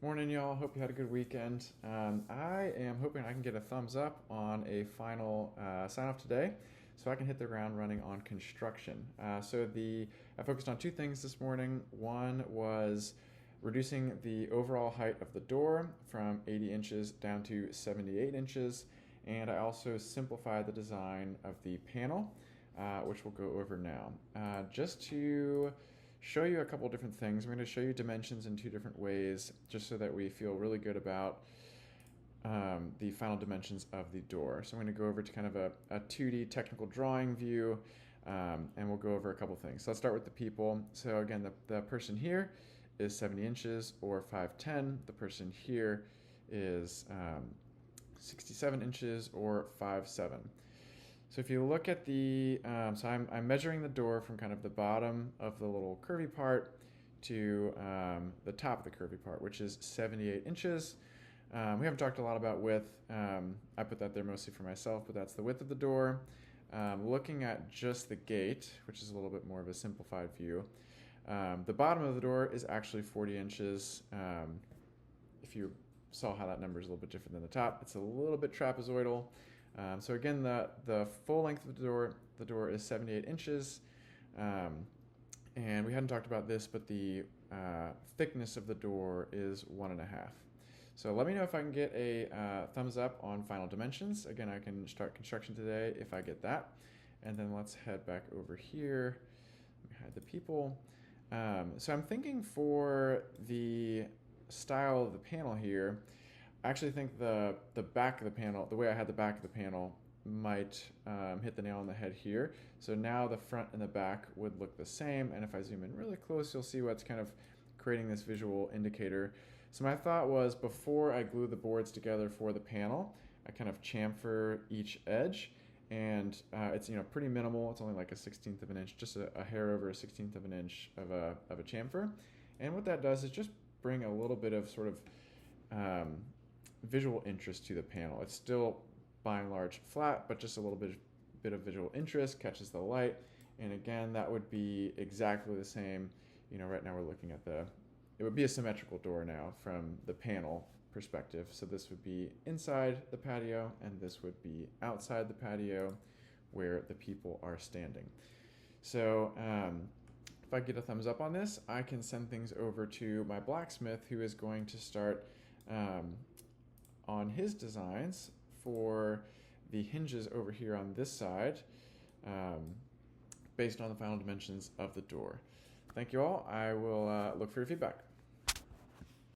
Morning, y'all. Hope you had a good weekend. I am hoping I can get a thumbs up on a final sign off today so I can hit the ground running on construction. I focused on two things this morning. One was reducing the overall height of the door from 80 inches down to 78 inches, and I also simplified the design of the panel, which we'll go over now. Just to show you a couple different things. I'm going to show you dimensions in two different ways just so that we feel really good about the final dimensions of the door. So I'm going to go over to kind of a 2D technical drawing view, and we'll go over a couple things. So let's start with the people. So again, the person here is 70 inches or 5'10". The person here is 67 inches or 5'7". So if you look at I'm measuring the door from kind of the bottom of the little curvy part to the top of the curvy part, which is 78 inches. We haven't talked a lot about width. I put that there mostly for myself, but that's the width of the door. Looking at just the gate, which is a little bit more of a simplified view, the bottom of the door is actually 40 inches. If you saw how that number is a little bit different than the top, it's a little bit trapezoidal. So again, the full length of the door is 78 inches. And we hadn't talked about this, but the thickness of the door is 1.5. So let me know if I can get a thumbs up on final dimensions. Again, I can start construction today if I get that. And then let's head back over here. Let me hide the people. So I'm thinking for the style of the panel here, I actually think the back of the panel, the way I had the back of the panel might hit the nail on the head here. So now the front and the back would look the same, and if I zoom in really close, you'll see what's kind of creating this visual indicator. So my thought was, before I glue the boards together for the panel, I kind of chamfer each edge, and it's pretty minimal. It's only like a 1/16 of an inch, just a hair over a 1/16 of an inch of a chamfer. And what that does is just bring a little bit of sort of visual interest to the panel. It's still by and large flat, but just a little bit of visual interest, catches the light. And again, that would be exactly the same. Right now we're looking at it would be a symmetrical door now from the panel perspective. So this would be inside the patio, and this would be outside the patio where the people are standing. So if I get a thumbs up on this, I can send things over to my blacksmith, who is going to start on his designs for the hinges over here on this side, based on the final dimensions of the door. Thank you all. I will look for your feedback.